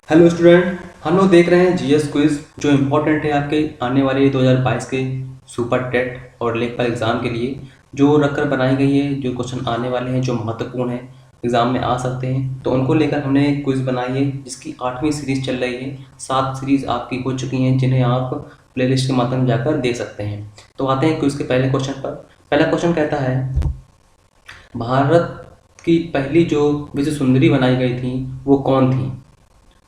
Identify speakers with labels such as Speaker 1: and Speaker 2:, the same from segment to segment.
Speaker 1: Hello student, हम लोग देख रहे हैं जीएस क्विज जो इम्पोर्टेंट है आपके आने वाले 2022 के सुपर टेट और लेखपाल एग्ज़ाम के लिए। जो रखकर बनाई गई है, जो क्वेश्चन आने वाले हैं जो महत्वपूर्ण है, एग्ज़ाम में आ सकते हैं, तो उनको लेकर हमने एक क्विज़ बनाई है जिसकी 8वीं सीरीज़ चल रही है। 7 सीरीज़ आपकी हो चुकी हैं जिन्हें आप प्लेलिस्ट के माध्यम से जाकर देख सकते हैं। तो आते हैं क्विज़ के पहले क्वेश्चन पर। पहला क्वेश्चन कहता है, भारत की पहली जो विश्व सुंदरी बनाई गई थी वो कौन थी?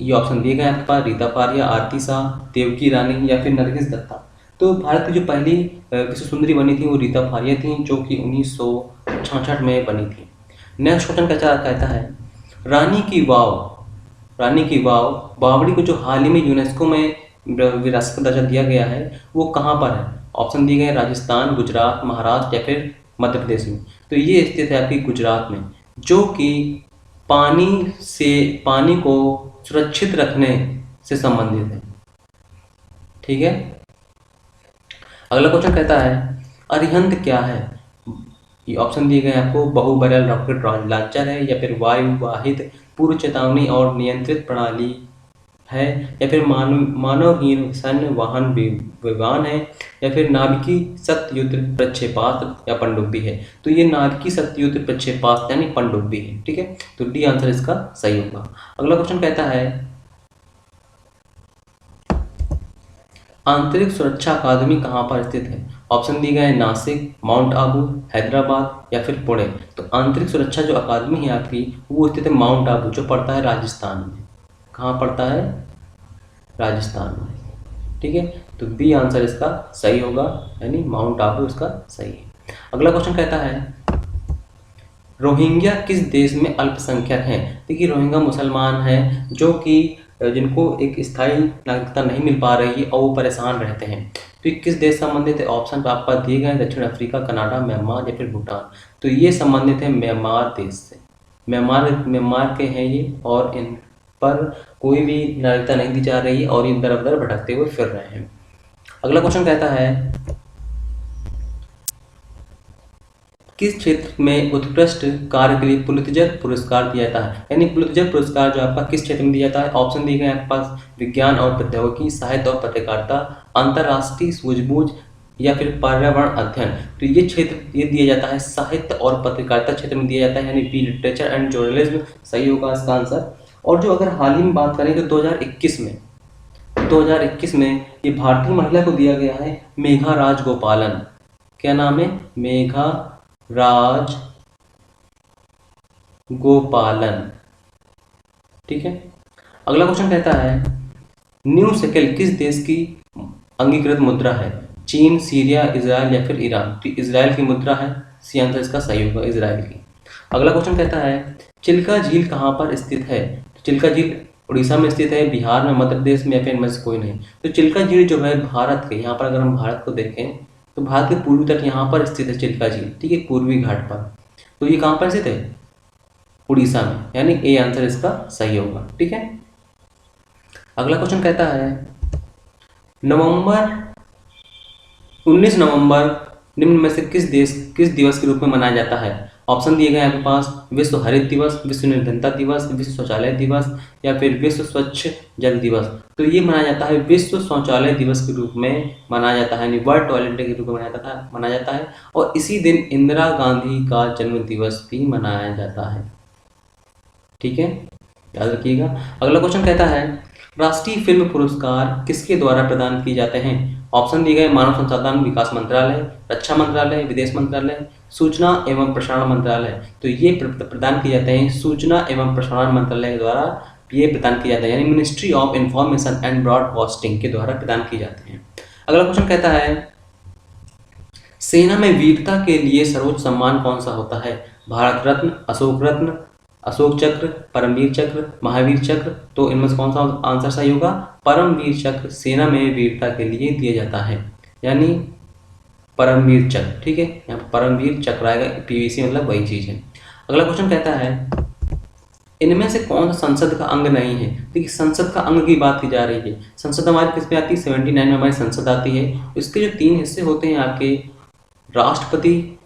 Speaker 1: ये ऑप्शन दिए गए हैं आपके पास: रीता फारिया, आरती शाह, देवकी रानी या फिर नरगिस दत्ता। तो भारत की जो पहली विश्व सुंदरी बनी थी वो रीता फारिया थी, जो कि 1966 में बनी थी। नेक्स्ट क्वेश्चन कैसा कहता है, रानी की वाव रानी की वाव बावड़ी को जो हाल ही में यूनेस्को में विरासत का दर्जा दिया गया है वो कहाँ पर है? ऑप्शन दिए गए हैं: राजस्थान, गुजरात, महाराष्ट्र या फिर मध्य प्रदेश में। तो ये स्थित है आपकी गुजरात में, जो कि पानी को सुरक्षित रखने से संबंधित है। ठीक है। अगला क्वेश्चन कहता है, अरिहंत क्या है? ये ऑप्शन दिए गए हैं आपको: बहुबैरल रॉकेट लॉन्चर है, या फिर वायु वाहित पूर्व चेतावनी और नियंत्रित प्रणाली है, या फिर मानवहीन सैन्य वाहन विमान है, या फिर नाभिकीय शक्ति युद्ध प्रक्षेपास्त्र या पनडुब्बी है। तो ये नाभिकीय शक्ति युद्ध प्रक्षेपास्त्र यानी पनडुब्बी है। ठीक है, तो डी आंसर इसका सही होगा। अगला क्वेश्चन कहता है, आंतरिक सुरक्षा अकादमी कहाँ पर स्थित है? ऑप्शन दिए गए हैं: नासिक, माउंट आबू, हैदराबाद या फिर पुणे। तो आंतरिक सुरक्षा जो अकादमी है आपकी वो स्थित है माउंट आबू, जो पड़ता है राजस्थान में। कहाँ पड़ता है? राजस्थान में। ठीक है, तो बी आंसर इसका सही होगा, यानी माउंट आबू इसका सही है। अगला क्वेश्चन कहता है, रोहिंग्या किस देश में अल्पसंख्यक हैं? देखिए, रोहिंग्या मुसलमान हैं जो कि जिनको एक स्थायी नागरिकता नहीं मिल पा रही है और वो परेशान रहते हैं। तो ये किस देश से संबंधित है? ऑप्शन पर आपका दिए गए: दक्षिण अफ्रीका, कनाडा, म्यांमार या फिर भूटान। तो ये संबंधित है म्यांमार देश से। म्यांमार के हैं ये, और इन पर कोई भी नागरिकता नहीं दी जा रही है और ये इधर उधर भटकते हुए फिर रहे हैं। अगला क्वेश्चन कहता है, किस क्षेत्र में उत्कृष्ट कार्य के लिए पुलित्जर पुरस्कार दिया जाता है? यानी पुलित्जर पुरस्कार जो आपका किस क्षेत्र में दिया जाता है? ऑप्शन दिए गए हैं आपके पास: विज्ञान और प्रौद्योगिकी, साहित्य और पत्रकारिता, अंतर्राष्ट्रीय सूझबूझ या फिर पर्यावरण अध्ययन। तो ये क्षेत्र ये दिया जाता है साहित्य और पत्रकारिता क्षेत्र में दिया जाता है, यानी बी लिटरेचर एंड जर्नलिज्म सही होगा इसका आंसर। और जो अगर हाल ही में बात करें तो 2021 में ये भारतीय महिला को दिया गया है मेघा राजगोपालन। क्या नाम है? मेघा राज गोपालन। ठीक है। अगला क्वेश्चन कहता है, न्यू शेकेल किस देश की अंगीकृत मुद्रा है? चीन, सीरिया, इजराइल या फिर ईरान। तो इजराइल की मुद्रा है, सी आंसर इसका सही होगा, इजराइल की। अगला क्वेश्चन कहता है, चिल्का झील कहाँ पर स्थित है? तो चिल्का झील उड़ीसा में स्थित है, बिहार में, मध्य प्रदेश में या फिर इनमें से कोई नहीं। तो चिल्का झील जो है भारत के, यहाँ पर अगर हम भारत को देखें तो भारत के पूर्वी तट यहाँ पर स्थित है चिल्का झील। ठीक है, पूर्वी घाट पर। तो ये कहाँ पर स्थित है? उड़ीसा में, यानी ए आंसर इसका सही होगा। ठीक है। अगला क्वेश्चन कहता है, 19 नवंबर निम्न में से किस दिवस के रूप में मनाया जाता है? ऑप्शन दिए गए हैं आपके पास: विश्व हरित दिवस, विश्व निर्धनता दिवस, विश्व शौचालय दिवस या फिर विश्व स्वच्छ जल दिवस। तो ये मनाया जाता है विश्व शौचालय दिवस के रूप में मनाया जाता है, यानी वर्ल्ड टॉयलेट डे के रूप में मनाया जाता है। और इसी दिन इंदिरा गांधी का जन्म दिवस भी मनाया जाता है। ठीक है, याद रखिएगा। अगला क्वेश्चन कहता है, राष्ट्रीय फिल्म पुरस्कार किसके द्वारा प्रदान किए जाते हैं? ऑप्शन दिए गए: मानव संसाधन विकास मंत्रालय, रक्षा मंत्रालय, विदेश मंत्रालय, सूचना एवं प्रसारण मंत्रालय। तो ये प्रदान किए जाते हैं सूचना एवं प्रसारण मंत्रालय के द्वारा, ये प्रदान किया जाता है, यानी ministry of information and broadcasting के द्वारा प्रदान किए जाते हैं। अगला क्वेश्चन कहता है, सेना में वीरता के लिए सर्वोच्च सम्मान कौन सा होता है? भारत रत्न, अशोक चक्र, परमवीर चक्र, महावीर चक्र। तो इनमें से कौन सा आंसर सही होगा? परमवीर चक्र सेना में वीरता के लिए दिया जाता है, यानी परमवीर चक्र। ठीक है, यहाँ पर परमवीर चक्र आएगा, पीवीसी मतलब वही चीज है। अगला क्वेश्चन कहता है, इनमें से कौन सा संसद का अंग नहीं है? देखिए, संसद का अंग की बात की जा रही है। संसद हमारी किस में आती है? 79 में हमारी संसद आती है। इसके जो 3 हिस्से होते हैं आपके: राष्ट्रपति,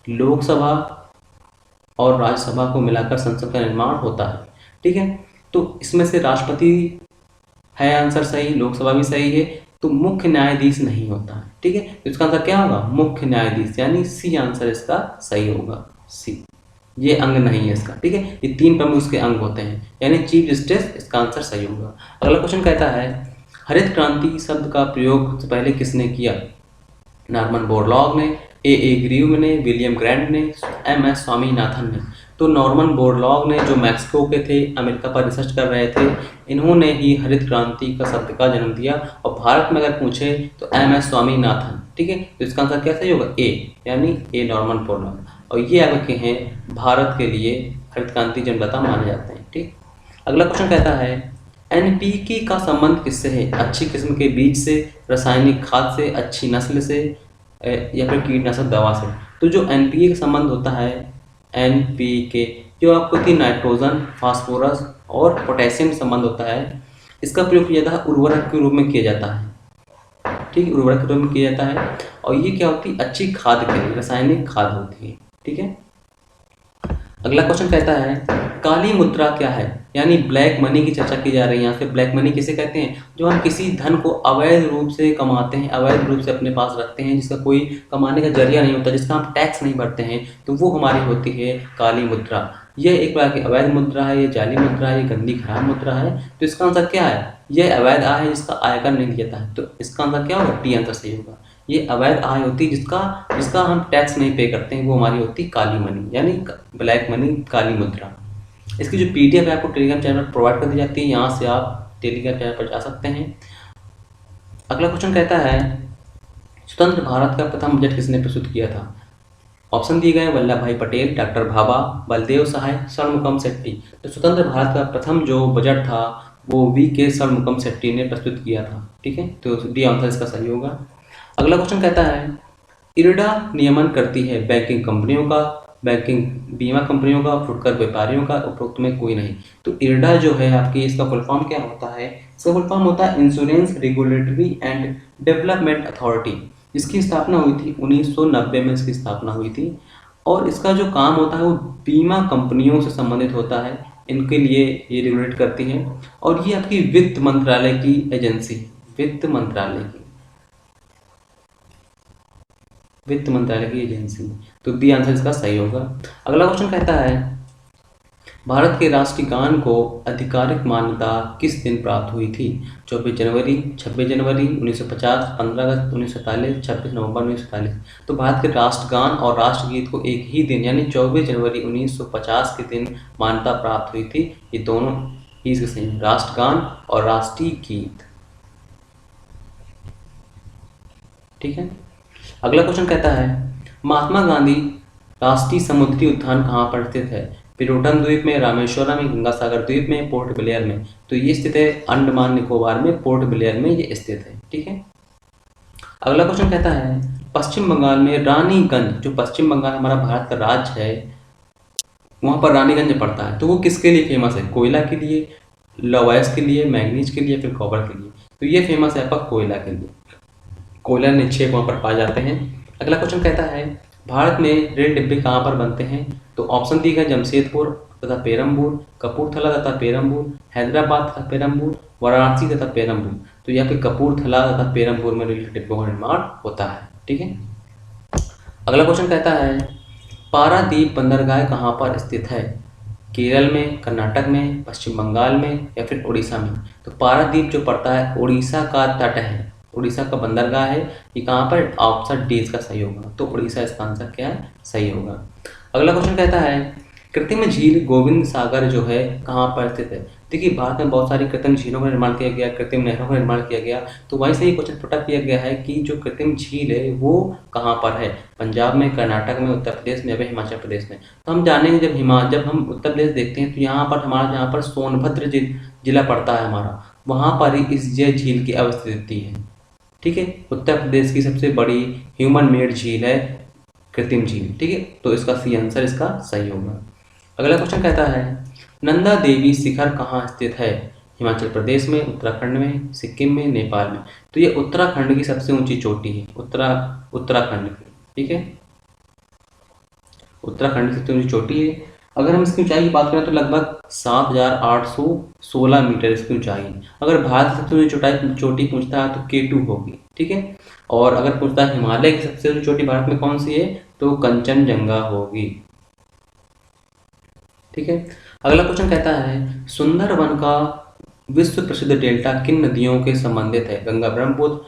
Speaker 1: लोकसभा और राज्यसभा को मिलाकर संसद का निर्माण होता है। ठीक है, तो तो इसमें से राष्ट्रपति है आंसर सही, लोकसभा भी सही है, तो मुख्य न्यायाधीश नहीं होता है। ठीक है, तो इसका आंसर क्या होगा? मुख्य न्यायाधीश, यानी सी आंसर इसका सही होगा, सी। ये अंग नहीं है इसका। ठीक है, ये 3 प्रमुख इसके अंग होते हैं, यानी चीफ जस्टिस इसका आंसर सही होगा। अगला क्वेश्चन कहता है हरित क्रांति शब्द का प्रयोग सबसे पहले किसने किया? नॉर्मन बोरलॉग ने, ए ग्रीव ने, विलियम ग्रैंट ने, एस स्वामीनाथन ने। तो नॉर्मन बोरलॉग ने, जो मैक्सिको के थे, अमेरिका पर रिसर्च कर रहे थे, इन्होंने ही हरित क्रांति का शब्द का जन्म दिया। और भारत में अगर पूछे तो एस स्वामीनाथन। ठीक है, तो इसका आंसर क्या सही होगा? ए, यानी ए नॉर्मन बोरलॉग। और ये आगे के हैं भारत के लिए हरित क्रांति जन्मदाता माने जाते हैं। ठीक, अगला क्वेश्चन कहता है एनपीके का संबंध किससे है? अच्छी किस्म के बीज से, रासायनिक खाद से, अच्छी नस्ल से, या फिर कीटनाशक दवा से। तो जो एनपीके का संबंध होता है, एनपीके जो आपको थी नाइट्रोजन, फास्फोरस और पोटेशियम संबंध होता है, इसका प्रयोग किया जाता है उर्वरक के रूप में किया जाता है। ठीक है, उर्वरक के रूप में किया जाता है। और ये क्या होती है? अच्छी खाद के लिए रासायनिक खाद होती है। ठीक है, अगला क्वेश्चन कहता है काली मुद्रा क्या है? यानी ब्लैक मनी की चर्चा की जा रही है यहाँ पे। ब्लैक मनी किसे कहते हैं? जो हम किसी धन को अवैध रूप से कमाते हैं, अवैध रूप से अपने पास रखते हैं, जिसका कोई कमाने का जरिया नहीं होता, जिसका हम टैक्स नहीं भरते हैं, तो वो हमारी होती है काली मुद्रा। यह एक प्रकार की अवैध मुद्रा है, ये जाली मुद्रा है, ये गंदी खराब मुद्रा है। तो इसका आंसर क्या है? यह अवैध आय है जिसका आयकर नहीं दिया जाता है। तो इसका आंसर क्या होगा? डी आंसर सही होगा। ये अवैध आय होती है जिसका हम टैक्स नहीं पे करते हैं, वो हमारी होती है काली मनी, यानी ब्लैक मनी, काली मुद्रा। इसकी जो पीडीएफ है आपको टेलीग्राम चैनल पर प्रोवाइड कर दी जाती है, यहाँ से आप टेलीग्राम चैनल पर जा सकते हैं। अगला क्वेश्चन कहता है स्वतंत्र भारत का प्रथम बजट किसने प्रस्तुत किया था? ऑप्शन दिए गए वल्लभ भाई पटेल, डॉक्टर भाभा, बलदेव सहाय, षणमुखम शेट्टी। तो स्वतंत्र भारत का प्रथम जो बजट था वो वी.के. षणमुखम शेट्टी ने प्रस्तुत किया था। ठीक है, तो डी आंसर इसका सही होगा। अगला क्वेश्चन कहता है इरडा नियमन करती है बैंकिंग कंपनियों का, बैंकिंग बीमा कंपनियों का, फुटकर व्यापारियों का, उपरोक्त में कोई नहीं। तो इरडा जो है आपकी, इसका फुल फॉर्म क्या होता है? इसका फुल फॉर्म होता है insurance regulatory and development authority. इसकी स्थापना हुई थी 1990 में, इसकी स्थापना हुई थी। और इसका जो काम होता है वो बीमा कंपनियों से संबंधित होता है, इनके लिए ये रेगुलेट करती है। और ये आपकी वित्त मंत्रालय की एजेंसी, वित्त मंत्रालय की एजेंसी। तो बी आंसर इसका सही होगा। अगला क्वेश्चन कहता है भारत के राष्ट्रीय गान को आधिकारिक मान्यता किस दिन प्राप्त हुई थी? 24 जनवरी, 26 जनवरी 1950, 15 अगस्त 1947, 26 नवंबर 1947। तो भारत के राष्ट्रगान और राष्ट्रगीत को एक ही दिन, यानी 24 जनवरी 1950 के दिन मान्यता प्राप्त हुई थी। ये दोनों ही इसके सही, राष्ट्रगान और राष्ट्रीय गीत। ठीक है, अगला क्वेश्चन कहता है महात्मा गांधी राष्ट्रीय समुद्री उद्यान कहाँ पर स्थित है? पिरोटन द्वीप में, रामेश्वरम में, गंगासागर द्वीप में, पोर्ट ब्लेयर में। तो ये स्थित है अंडमान निकोबार में, पोर्ट ब्लेयर में ये स्थित है। ठीक है, अगला क्वेश्चन कहता है पश्चिम बंगाल में रानीगंज, जो पश्चिम बंगाल हमारा भारत का राज्य है, वहाँ पर रानीगंज पड़ता है, तो वो किसके लिए फेमस है? कोयला के लिए, लॉयस के लिए, मैग्नीज के लिए, फिर कॉपर के लिए। तो ये फेमस है आपका कोयला के लिए, कोयला निक्षेप वहाँ पर पाए जाते हैं। अगला क्वेश्चन कहता है भारत में रेल डिब्बे कहाँ पर बनते हैं? तो ऑप्शन दिए गए जमशेदपुर तथा पेरम्बूर, कपूरथला तथा पेरम्बूर, हैदराबाद तथा पेरम्बूर, वाराणसी तथा पेरम्बूर। तो यहाँ पे कपूरथला तथा पेरम्बूर में रेल डिब्बों का निर्माण होता है। ठीक है, अगला क्वेश्चन कहता है पारादीप बंदरगाह कहाँ पर स्थित है? केरल में, कर्नाटक में, पश्चिम बंगाल में, या फिर उड़ीसा में। तो पारादीप जो पड़ता है उड़ीसा का तट है, उड़ीसा का बंदरगाह है। ये कहाँ पर? ऑप्शन डी इसका सही होगा। तो उड़ीसा इसका आंसर क्या है? सही होगा। अगला क्वेश्चन कहता है कृत्रिम झील गोविंद सागर जो है कहाँ पर स्थित है? देखिए भारत में बहुत सारी कृत्रिम झीलों का निर्माण किया गया, कृत्रिम नहरों का निर्माण किया गया। तो वहीं से ये क्वेश्चन पुट किया गया है कि जो कृत्रिम झील है वो कहाँ पर है? पंजाब में, कर्नाटक में, उत्तर प्रदेश में, या फिर हिमाचल प्रदेश में। तो हम जानेंगे जब हम उत्तर प्रदेश देखते हैं तो यहाँ पर हमारा जहाँ पर सोनभद्र जिला पड़ता है हमारा, वहाँ पर ही इस झील की अवस्थिति है। ठीक है, उत्तर प्रदेश की सबसे बड़ी ह्यूमन मेड झील है कृत्रिम झील। ठीक है, तो इसका सी आंसर इसका सही होगा। अगला क्वेश्चन कहता है नंदा देवी शिखर कहाँ स्थित है? हिमाचल प्रदेश में, उत्तराखंड में, सिक्किम में, नेपाल में। तो ये उत्तराखंड की सबसे ऊंची चोटी है, उत्तराखंड की। ठीक है, उत्तराखंड की सबसे ऊंची चोटी है। अगर हम इसकी ऊंचाई की बात करें तो लगभग 7,816 मीटर इसकी ऊंचाई है। अगर भारत की सबसे ऊंची चोटी पूछता है तो K2 होगी, ठीक है। और अगर पूछता है हिमालय की सबसे ऊंची चोटी भारत में कौन सी है तो कंचनजंगा होगी, ठीक है। अगला क्वेश्चन कहता है सुंदरवन का विश्व प्रसिद्ध डेल्टा किन नदियों के संबंधित है? गंगा ब्रह्मपुत्र,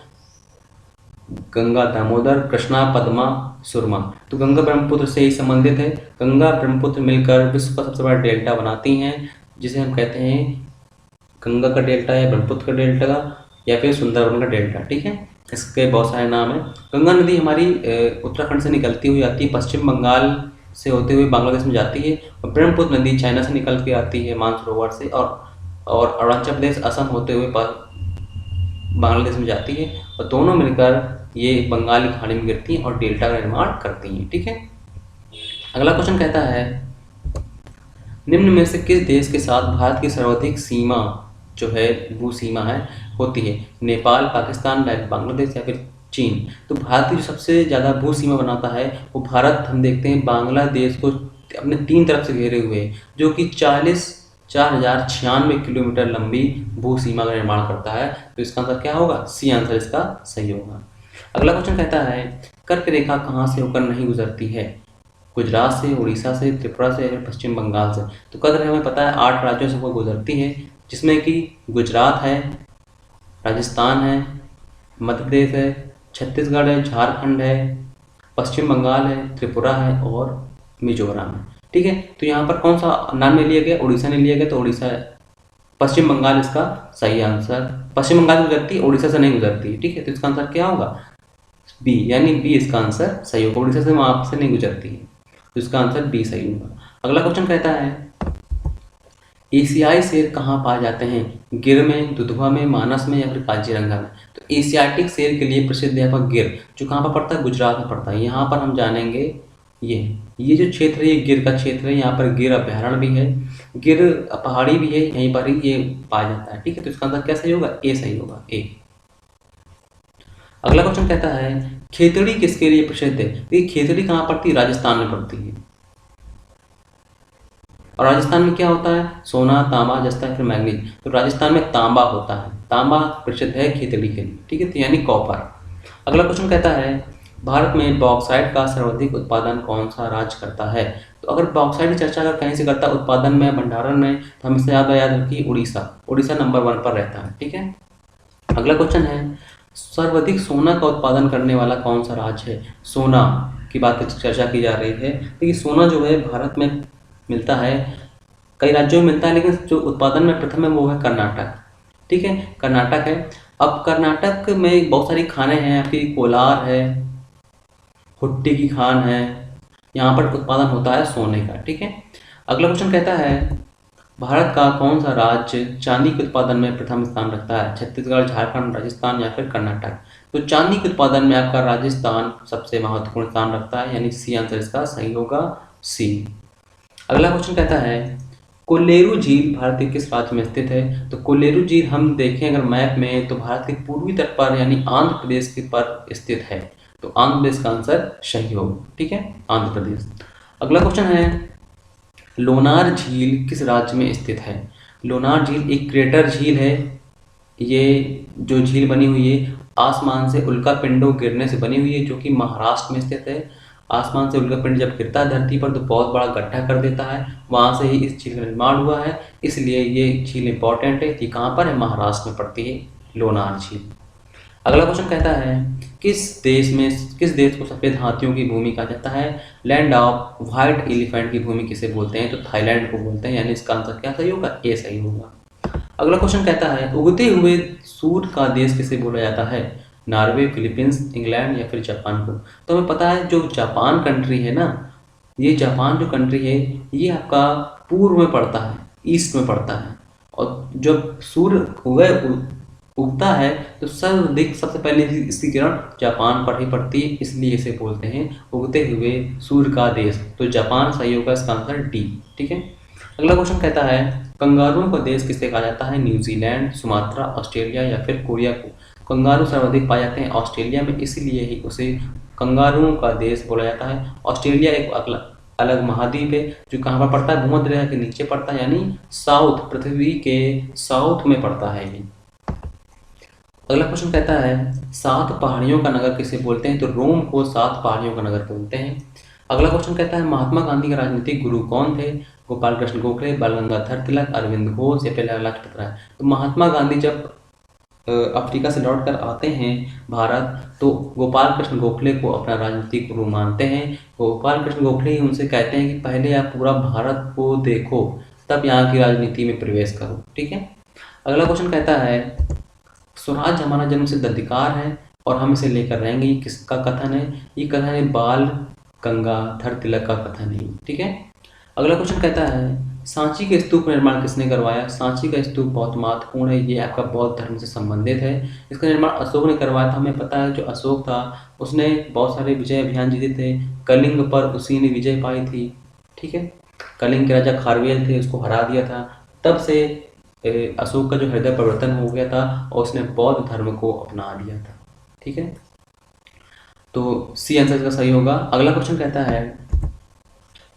Speaker 1: गंगा दामोदर, कृष्णा, पद्मा, सुरमा। तो गंगा ब्रह्मपुत्र से ही संबंधित है। गंगा ब्रह्मपुत्र मिलकर विश्व का सबसे बड़ा डेल्टा बनाती हैं, जिसे हम कहते हैं गंगा का डेल्टा या ब्रह्मपुत्र का डेल्टा या फिर सुंदरवन का डेल्टा, ठीक है। इसके बहुत सारे नाम हैं। गंगा नदी हमारी उत्तराखंड से निकलती हुई आती है, पश्चिम बंगाल से होते हुए बांग्लादेश में जाती है। और ब्रह्मपुत्र नदी चाइना से निकल के आती है मानसरोवर से, और अरुणाचल प्रदेश, असम होते हुए बांग्लादेश में जाती है, और दोनों मिलकर ये बंगाल की खाड़ी में गिरती हैं और डेल्टा का निर्माण करती हैं, ठीक है। अगला क्वेश्चन कहता है निम्न में से किस देश के साथ भारत की सर्वाधिक सीमा जो है भू सीमा है होती है? नेपाल, पाकिस्तान, बांग्लादेश या फिर चीन। तो भारत की जो सबसे ज़्यादा भू सीमा बनाता है वो भारत, हम देखते हैं बांग्लादेश को अपने 3 तरफ से घेरे हुए है, जो कि 4,096 किलोमीटर लंबी भू सीमा का निर्माण करता है। तो इसका आंसर क्या होगा? सी आंसर इसका सही होगा। अगला क्वेश्चन कहता है कर्क रेखा कहाँ से होकर नहीं गुजरती है? गुजरात से, उड़ीसा से, त्रिपुरा से या फिर पश्चिम बंगाल से। तो कर्क रेखा हमें पता है 8 राज्यों से वो गुजरती है, जिसमें कि गुजरात है, राजस्थान है, मध्य प्रदेश है, छत्तीसगढ़ है, झारखंड है, पश्चिम बंगाल है, त्रिपुरा है और मिजोरम है, ठीक है। तो यहाँ पर कौन सा नाम में लिया गया? उड़ीसा ने लिया गया, तो उड़ीसा है। पश्चिम बंगाल इसका सही आंसर। पश्चिम बंगाल गुजरती है, उड़ीसा से नहीं गुजरती है, ठीक है। तो इसका आंसर क्या होगा? बी, यानी बी इसका आंसर सही होगा। उड़ीसा से वहाँ से नहीं गुजरती है, तो इसका आंसर बी सही होगा। अगला क्वेश्चन कहता है एशियाई शेर कहाँ पाए जाते हैं? गिर में, दुधवा में, मानस में या फिर काजीरंगा में। तो एशियाटिक शेर के लिए प्रसिद्ध है आपका गिर, जो कहाँ पर पड़ता है? गुजरात में पड़ता है। यहाँ पर हम जानेंगे ये जो क्षेत्र है ये गिर का क्षेत्र है। यहाँ पर गिर अभ्यारण्य भी है, गिर पहाड़ी भी है, यहीं पर ही ये पाया जाता है, ठीक है। तो इसका आंसर क्या सही होगा? ए सही होगा, ए। अगला क्वेश्चन कहता है खेतड़ी किसके लिए प्रसिद्ध है? ये खेतड़ी कहाँ पड़ती है? राजस्थान में पड़ती है। और राजस्थान में क्या होता है? सोना, तांबा, जस्ता या फिर मैग्नीज। तो राजस्थान में तांबा होता है, तांबा प्रसिद्ध है खेतड़ी के लिए, ठीक है। तो यानी कॉपर। अगला क्वेश्चन कहता है भारत में बॉक्साइट का सर्वाधिक उत्पादन कौन सा राज्य करता है? तो अगर बॉक्साइट की चर्चा अगर कहीं से करता है उत्पादन में, भंडारण में, तो हम इससे याद रखिए उड़ीसा। उड़ीसा नंबर 1 पर रहता है, ठीक है। अगला क्वेश्चन है सर्वाधिक सोना का उत्पादन करने वाला कौन सा राज्य है? सोना की बात चर्चा की जा रही है। देखिए सोना जो है भारत में मिलता है, कई राज्यों में मिलता है, लेकिन जो उत्पादन में प्रथम है वो है कर्नाटक, ठीक है। कर्नाटक है। अब कर्नाटक में बहुत सारी खानें हैं, आपकी कोलार है, हुट्टी की खान है, यहाँ पर उत्पादन होता है सोने का, ठीक है। अगला क्वेश्चन कहता है भारत का कौन सा राज्य चांदी के उत्पादन में प्रथम स्थान रखता है? छत्तीसगढ़, झारखंड, राजस्थान या फिर कर्नाटक। तो चांदी के उत्पादन में आपका राजस्थान सबसे महत्वपूर्ण स्थान रखता है, यानी सी आंसर इसका सही होगा, सी। अगला क्वेश्चन कहता है कोल्लेरू झील भारत के किस राज्य में स्थित है? तो कोल्लेरू झील हम देखें अगर मैप में तो भारत के पूर्वी तट पर यानी आंध्र प्रदेश के पर स्थित है। तो आंध्र प्रदेश का आंसर सही होगा, ठीक है, आंध्र प्रदेश। अगला क्वेश्चन है लोनार झील किस राज्य में स्थित है? लोनार झील एक क्रेटर झील है। ये जो झील बनी हुई है आसमान से उल्कापिंडों गिरने से बनी हुई है, जो कि महाराष्ट्र में स्थित है। आसमान से उल्कापिंड जब गिरता है धरती पर तो बहुत बड़ा गड्ढा कर देता है, वहाँ से ही इस झील का निर्माण हुआ है, इसलिए ये झील इंपॉर्टेंट है। ये कहाँ पर है? महाराष्ट्र में पड़ती है लोनार झील। अगला क्वेश्चन कहता है किस देश को सफ़ेद हाथियों की भूमि कहा जाता है? लैंड ऑफ व्हाइट एलिफेंट की भूमि किसे बोलते हैं? तो थाईलैंड को बोलते हैं, यानी इसका आंसर क्या सही होगा? ए सही होगा। अगला क्वेश्चन कहता है उगते हुए सूर्य का देश किसे बोला जाता है? नॉर्वे, फिलीपींस, इंग्लैंड या फिर जापान को। तो हमें पता है जो जापान कंट्री है ना, ये जापान जो कंट्री है ये आपका पूर्व में पड़ता है, ईस्ट में पड़ता है, और जब सूर्य उगता है तो सर्वाधिक सबसे पहले इसकी किरण जापान पर ही पड़ती है, इसलिए इसे बोलते हैं उगते हुए सूर्य का देश। तो जापान सही होगा, इसका आंसर डी, ठीक है। अगला क्वेश्चन कहता है कंगारुओं का देश किसे कहा जाता है? न्यूजीलैंड, सुमात्रा, ऑस्ट्रेलिया या फिर कोरिया को। कंगारू सर्वाधिक पाए जाते हैं ऑस्ट्रेलिया में, इसीलिए ही उसे कंगारुओं का देश बोला जाता है। ऑस्ट्रेलिया एक अलग महाद्वीप है जो कहाँ पर पड़ता है, भूमध्य रेखा के नीचे पड़ता है, यानी साउथ, पृथ्वी के साउथ में पड़ता है ये। अगला क्वेश्चन कहता है 7 पहाड़ियों का नगर किसे बोलते हैं, तो रोम को 7 पहाड़ियों का नगर बोलते हैं। अगला क्वेश्चन कहता है महात्मा गांधी के राजनीतिक गुरु कौन थे, गोपाल कृष्ण गोखले, बाल गंगाधर तिलक, अरविंद घोष या फिर लाला लाजपत राय। तो महात्मा गांधी जब अफ्रीका से लौट कर आते हैं भारत, तो गोपाल कृष्ण गोखले को अपना राजनीतिक गुरु मानते हैं। गोपाल कृष्ण गोखले ही उनसे कहते हैं कि पहले आप पूरा भारत को देखो, तब यहाँ की राजनीति में प्रवेश करो। ठीक है। अगला क्वेश्चन कहता है स्वराज हमारा जन्मसिद्ध अधिकार है और हम इसे लेकर रहेंगे, ये किसका कथन है, ये कथन है बाल गंगाधर तिलक का कथन है। ठीक है। अगला क्वेश्चन कहता है सांची के स्तूप का निर्माण किसने करवाया। सांची का स्तूप बहुत महत्वपूर्ण है, ये आपका बौद्ध धर्म से संबंधित है। इसका निर्माण अशोक ने करवाया था। हमें पता है जो अशोक था उसने बहुत सारे विजय अभियान जीते थे, कलिंग पर उसी ने विजय पाई थी। ठीक है। कलिंग के राजा खारवेल थे, उसको हरा दिया था। तब से अशोक का जो हृदय परिवर्तन हो गया था और उसने बौद्ध धर्म को अपना लिया था। ठीक है। तो सी आंसर इसका सही होगा। अगला क्वेश्चन कहता है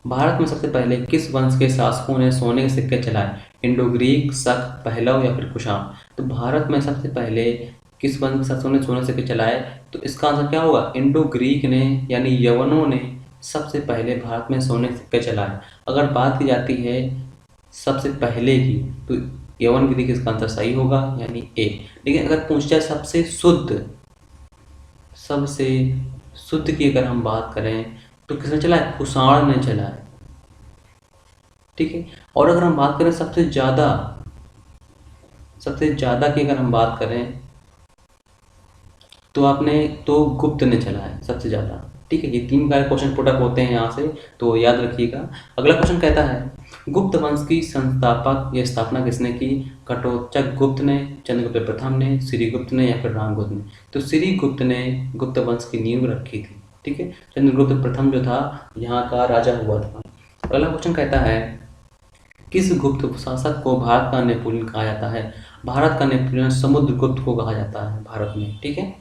Speaker 1: भारत में सबसे पहले किस वंश के शासकों ने सोने के सिक्के चलाए, इंडो ग्रीक, शक, पहलव या फिर कुषाण। तो भारत में सबसे पहले किस वंश के शासकों ने सोने के सिक्के चलाए, तो इसका आंसर क्या होगा, इंडो ग्रीक ने यानी यवनों ने सबसे पहले भारत में सोने के सिक्के चलाए। अगर बात की जाती है सबसे पहले की, तो यवन ग्रीक इसका आंसर सही होगा यानी ए। लेकिन अगर पूछ जाए सबसे शुद्ध की अगर हम बात करें तो किसने चलाया, कुषाण ने चलाया। ठीक है। और अगर हम बात करें सबसे ज्यादा की अगर हम बात करें तो गुप्त ने चलाया सबसे ज्यादा। ठीक है। ये 3 का क्वेश्चन पुट अप होते हैं यहाँ से, तो याद रखिएगा। अगला क्वेश्चन कहता है गुप्त वंश की संस्थापक या स्थापना किसने की, घटोत्कच गुप्त ने, चंद्रगुप्त प्रथम ने, श्रीगुप्त ने या फिर रामगुप्त ने। तो श्रीगुप्त ने गुप्त वंश की नींव रखी थी। ठीक है। चंद्रगुप्त प्रथम जो था यहाँ का राजा हुआ था। अगला क्वेश्चन कहता है किस गुप्त शासक को भारत का नेपोलियन कहा जाता है। भारत का नेपोलियन समुद्रगुप्त को कहा जाता है भारत में। ठीक है।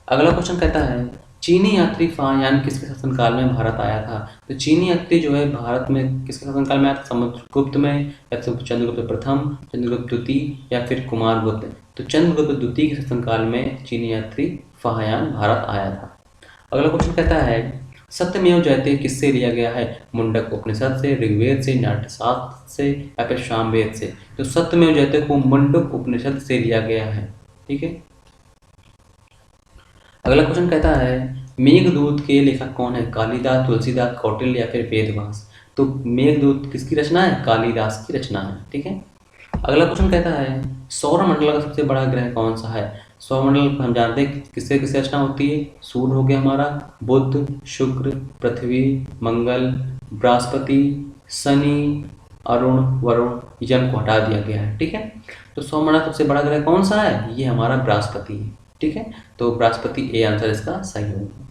Speaker 1: अगला क्वेश्चन कहता है चीनी यात्री फाहियान किसके शासनकाल में भारत आया था। तो चीनी यात्री जो है भारत में किसके शासनकाल में आया था, समुद्रगुप्त में, या तो चंद्रगुप्त प्रथम, चंद्रगुप्त द्वितीय या फिर कुमारगुप्त। तो चंद्रगुप्त द्वितीय के शासनकाल में चीनी यात्री फाहियान भारत आया था। अगला क्वेश्चन कहता है सत्यमेव जयते किससे लिया गया है, मुंडक उपनिषद से, ऋग्वेद से, नाट्यशास्त्र से या फिर सामवेद से। तो सत्यमेव जयते को मुंडक उपनिषद से लिया गया है। ठीक है। अगला क्वेश्चन कहता है मेघदूत के लेखक कौन है, कालिदास, तुलसीदास, कौटिल्य या फिर वेदव्यास। तो मेघदूत किसकी रचना है, कालिदास की रचना है। ठीक है। अगला क्वेश्चन कहता है सौरमंडल का सबसे बड़ा ग्रह कौन सा है। सौरमंडल हम जानते हैं किससे किससे रचना होती है, सूर्य हो गया हमारा, बुध, शुक्र, पृथ्वी, मंगल, बृहस्पति, शनि, अरुण, वरुण, यम को हटा दिया गया है। ठीक है। तो सौरमंडल सबसे बड़ा ग्रह कौन सा है, ये हमारा बृहस्पति है। ठीक है। तो बृहस्पति ए आंसर इसका सही होगा।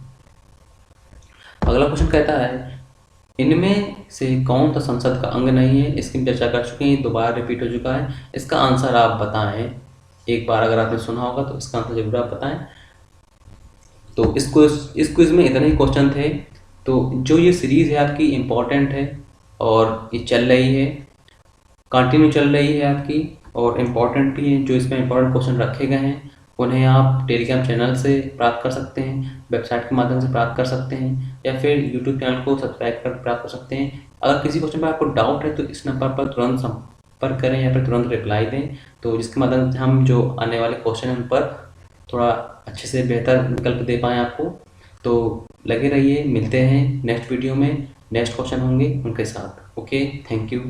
Speaker 1: अगला क्वेश्चन कहता है इनमें से कौन सा संसद का अंग नहीं है। इसकी चर्चा कर चुके हैं, दोबारा रिपीट हो चुका है। इसका आंसर आप बताएं, एक बार अगर आपने सुना होगा तो इसका आंसर जरूर आप बताएं। तो इस क्विज में इतने ही क्वेश्चन थे। तो जो ये सीरीज है आपकी इम्पोर्टेंट है और ये चल रही है, कंटिन्यू चल रही है आपकी, और इम्पोर्टेंट भी है। जो इसमें इम्पोर्टेंट क्वेश्चन रखे गए हैं उन्हें आप टेलीग्राम चैनल से प्राप्त कर सकते हैं, वेबसाइट के माध्यम से प्राप्त कर सकते हैं, या फिर यूट्यूब चैनल को सब्सक्राइब कर प्राप्त कर सकते हैं। अगर किसी क्वेश्चन पर आपको डाउट है तो इस नंबर पर तुरंत संपर्क करें या फिर तुरंत रिप्लाई दें, तो जिसके माध्यम से हम जो आने वाले क्वेश्चन हैं उन पर थोड़ा अच्छे से बेहतर विकल्प दे पाएँ आपको। तो लगे रहिए, मिलते हैं नेक्स्ट वीडियो में, नेक्स्ट क्वेश्चन होंगे उनके साथ। Okay, thank you.